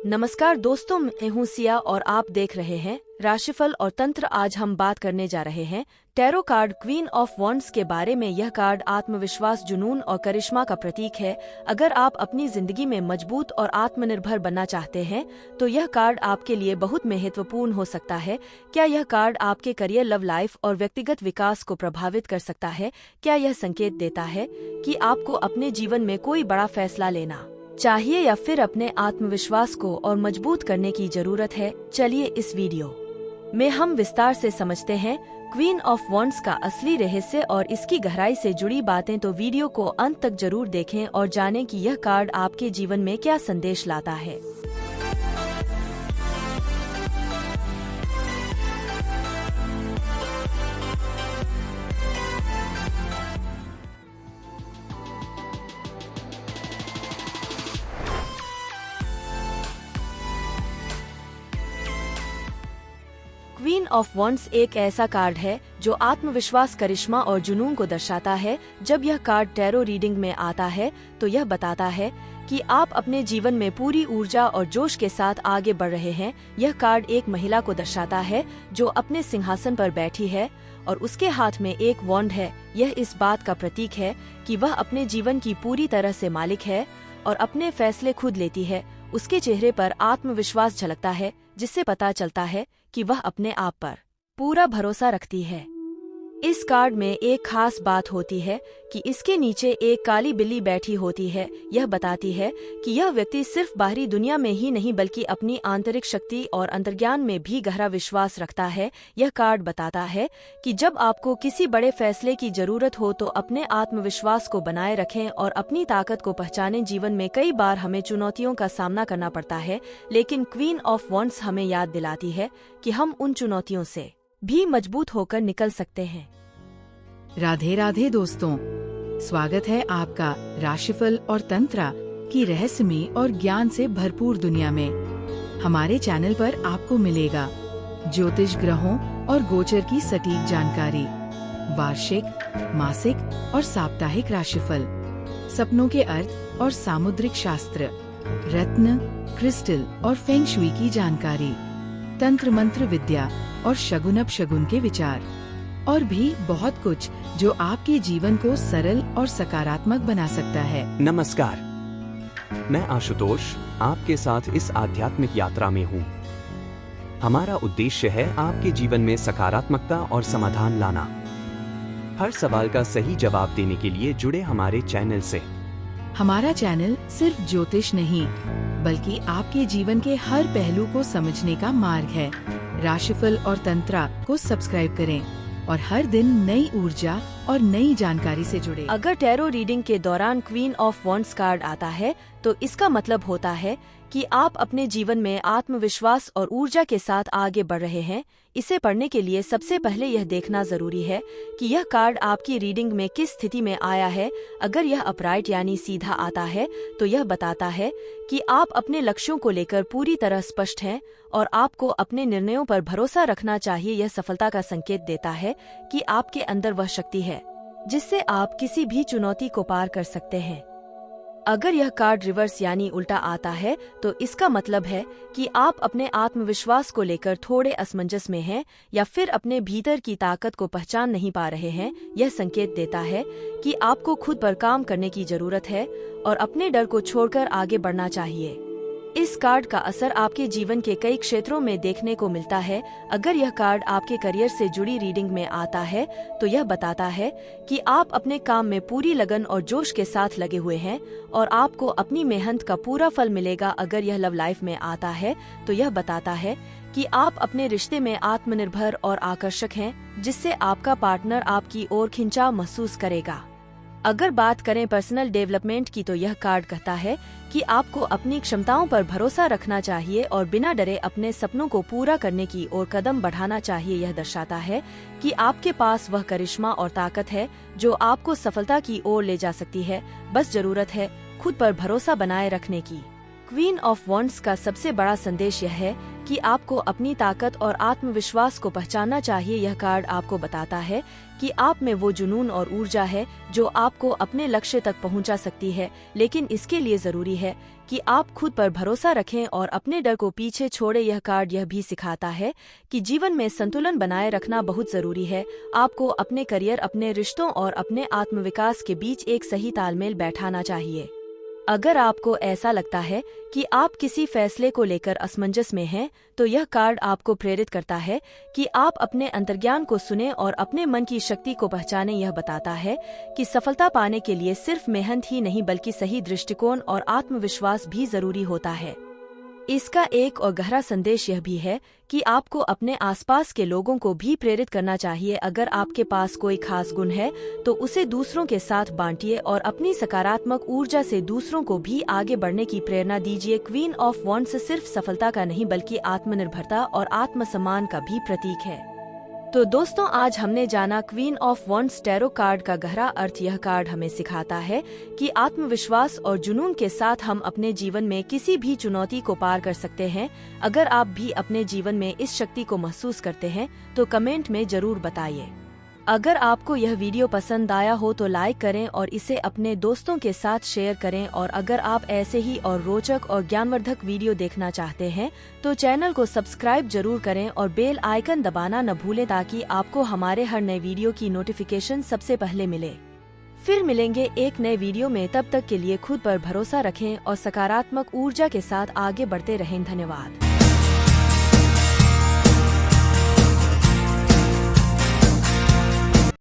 नमस्कार दोस्तों, मैं हूँ सिया और आप देख रहे हैं राशिफल और तंत्र। आज हम बात करने जा रहे हैं tarot card queen of wands के बारे में। यह कार्ड आत्मविश्वास, जुनून और करिश्मा का प्रतीक है। अगर आप अपनी जिंदगी में मजबूत और आत्मनिर्भर बनना चाहते हैं तो यह कार्ड आपके लिए बहुत महत्वपूर्ण हो सकता है। क्या यह कार्ड आपके करियर, लव लाइफ और व्यक्तिगत विकास को प्रभावित कर सकता है? क्या यह संकेत देता है कि आपको अपने जीवन में कोई बड़ा फैसला लेना चाहिए या फिर अपने आत्मविश्वास को और मजबूत करने की जरूरत है? चलिए इस वीडियो में हम विस्तार से समझते हैं क्वीन ऑफ वॉन्ड्स का असली रहस्य और इसकी गहराई से जुड़ी बातें। तो वीडियो को अंत तक जरूर देखें और जानें कि यह कार्ड आपके जीवन में क्या संदेश लाता है। क्वीन ऑफ वॉन्ड्स एक ऐसा कार्ड है जो आत्मविश्वास, करिश्मा और जुनून को दर्शाता है। जब यह कार्ड टैरो रीडिंग में आता है तो यह बताता है कि आप अपने जीवन में पूरी ऊर्जा और जोश के साथ आगे बढ़ रहे हैं। यह कार्ड एक महिला को दर्शाता है जो अपने सिंहासन पर बैठी है और उसके हाथ में एक वॉन्ड है। यह इस बात का प्रतीक है कि वह अपने जीवन की पूरी तरह से मालिक है और अपने फैसले खुद लेती है। उसके चेहरे पर आत्मविश्वास झलकता है, जिससे पता चलता है कि वह अपने आप पर पूरा भरोसा रखती है। इस कार्ड में एक खास बात होती है कि इसके नीचे एक काली बिल्ली बैठी होती है। यह बताती है कि यह व्यक्ति सिर्फ बाहरी दुनिया में ही नहीं बल्कि अपनी आंतरिक शक्ति और अंतर्ज्ञान में भी गहरा विश्वास रखता है। यह कार्ड बताता है कि जब आपको किसी बड़े फैसले की जरूरत हो तो अपने आत्मविश्वास को बनाए रखें और अपनी ताकत को पहचानें। जीवन में कई बार हमें चुनौतियों का सामना करना पड़ता है, लेकिन क्वीन ऑफ वॉन्ड्स हमें याद दिलाती है कि हम उन चुनौतियों से भी मजबूत होकर निकल सकते हैं। राधे राधे दोस्तों, स्वागत है आपका राशिफल और तंत्रा की रहस्यमय और ज्ञान से भरपूर दुनिया में। हमारे चैनल पर आपको मिलेगा ज्योतिष, ग्रहों और गोचर की सटीक जानकारी, वार्षिक, मासिक और साप्ताहिक राशिफल, सपनों के अर्थ और सामुद्रिक शास्त्र, रत्न, क्रिस्टल और फेंग शुई की जानकारी, तंत्र मंत्र विद्या और शगुन अपशगुन के विचार और भी बहुत कुछ जो आपके जीवन को सरल और सकारात्मक बना सकता है। नमस्कार, मैं आशुतोष आपके साथ इस आध्यात्मिक यात्रा में हूँ। हमारा उद्देश्य है आपके जीवन में सकारात्मकता और समाधान लाना। हर सवाल का सही जवाब देने के लिए जुड़े हमारे चैनल से। हमारा चैनल सिर्फ ज्योतिष नहीं बल्कि आपके जीवन के हर पहलू को समझने का मार्ग है। राशिफल और तंत्रा को सब्सक्राइब करें और हर दिन नई ऊर्जा और नई जानकारी से जुड़े। अगर टैरो रीडिंग के दौरान क्वीन ऑफ वॉन्ड्स कार्ड आता है तो इसका मतलब होता है कि आप अपने जीवन में आत्मविश्वास और ऊर्जा के साथ आगे बढ़ रहे हैं। इसे पढ़ने के लिए सबसे पहले यह देखना जरूरी है कि यह कार्ड आपकी रीडिंग में किस स्थिति में आया है। अगर यह अपराइट यानी सीधा आता है तो यह बताता है कि आप अपने लक्ष्यों को लेकर पूरी तरह स्पष्ट हैं और आपको अपने निर्णयों पर भरोसा रखना चाहिए। यह सफलता का संकेत देता है कि आपके अंदर वह शक्ति है जिससे आप किसी भी चुनौती को पार कर सकते हैं। अगर यह कार्ड रिवर्स यानी उल्टा आता है तो इसका मतलब है कि आप अपने आत्मविश्वास को लेकर थोड़े असमंजस में हैं या फिर अपने भीतर की ताकत को पहचान नहीं पा रहे हैं। यह संकेत देता है कि आपको खुद पर काम करने की जरूरत है और अपने डर को छोड़कर आगे बढ़ना चाहिए। इस कार्ड का असर आपके जीवन के कई क्षेत्रों में देखने को मिलता है। अगर यह कार्ड आपके करियर से जुड़ी रीडिंग में आता है तो यह बताता है कि आप अपने काम में पूरी लगन और जोश के साथ लगे हुए हैं और आपको अपनी मेहनत का पूरा फल मिलेगा। अगर यह लव लाइफ में आता है तो यह बताता है कि आप अपने रिश्ते में आत्मनिर्भर और आकर्षक हैं, जिससे आपका पार्टनर आपकी ओर खिंचाव महसूस करेगा। अगर बात करें पर्सनल डेवलपमेंट की तो यह कार्ड कहता है कि आपको अपनी क्षमताओं पर भरोसा रखना चाहिए और बिना डरे अपने सपनों को पूरा करने की ओर कदम बढ़ाना चाहिए। यह दर्शाता है कि आपके पास वह करिश्मा और ताकत है जो आपको सफलता की ओर ले जा सकती है। बस जरूरत है खुद पर भरोसा बनाए रखने की। क्वीन ऑफ वॉन्ड्स का सबसे बड़ा संदेश यह है कि आपको अपनी ताकत और आत्मविश्वास को पहचानना चाहिए। यह कार्ड आपको बताता है कि आप में वो जुनून और ऊर्जा है जो आपको अपने लक्ष्य तक पहुंचा सकती है, लेकिन इसके लिए जरूरी है कि आप खुद पर भरोसा रखें और अपने डर को पीछे छोड़े। यह कार्ड यह भी सिखाता है कि जीवन में संतुलन बनाए रखना बहुत जरूरी है। आपको अपने करियर, अपने रिश्तों और अपने आत्मविकास के बीच एक सही तालमेल बैठाना चाहिए। अगर आपको ऐसा लगता है कि आप किसी फैसले को लेकर असमंजस में हैं, तो यह कार्ड आपको प्रेरित करता है कि आप अपने अंतर्ज्ञान को सुने और अपने मन की शक्ति को पहचानें। यह बताता है कि सफलता पाने के लिए सिर्फ मेहनत ही नहीं बल्कि सही दृष्टिकोण और आत्मविश्वास भी जरूरी होता है। इसका एक और गहरा संदेश यह भी है कि आपको अपने आसपास के लोगों को भी प्रेरित करना चाहिए। अगर आपके पास कोई खास गुण है तो उसे दूसरों के साथ बांटिए और अपनी सकारात्मक ऊर्जा से दूसरों को भी आगे बढ़ने की प्रेरणा दीजिए। क्वीन ऑफ वॉन्ड्स सिर्फ सफलता का नहीं बल्कि आत्मनिर्भरता और आत्मसम्मान का भी प्रतीक है। तो दोस्तों, आज हमने जाना queen of wands tarot card का गहरा अर्थ। यह कार्ड हमें सिखाता है कि आत्मविश्वास और जुनून के साथ हम अपने जीवन में किसी भी चुनौती को पार कर सकते हैं। अगर आप भी अपने जीवन में इस शक्ति को महसूस करते हैं तो कमेंट में जरूर बताइए। अगर आपको यह वीडियो पसंद आया हो तो लाइक करें और इसे अपने दोस्तों के साथ शेयर करें। और अगर आप ऐसे ही और रोचक और ज्ञानवर्धक वीडियो देखना चाहते हैं तो चैनल को सब्सक्राइब जरूर करें और बेल आइकन दबाना न भूलें ताकि आपको हमारे हर नए वीडियो की नोटिफिकेशन सबसे पहले मिले। फिर मिलेंगे एक नए वीडियो में, तब तक के लिए खुद पर भरोसा रखें और सकारात्मक ऊर्जा के साथ आगे बढ़ते रहें। धन्यवाद।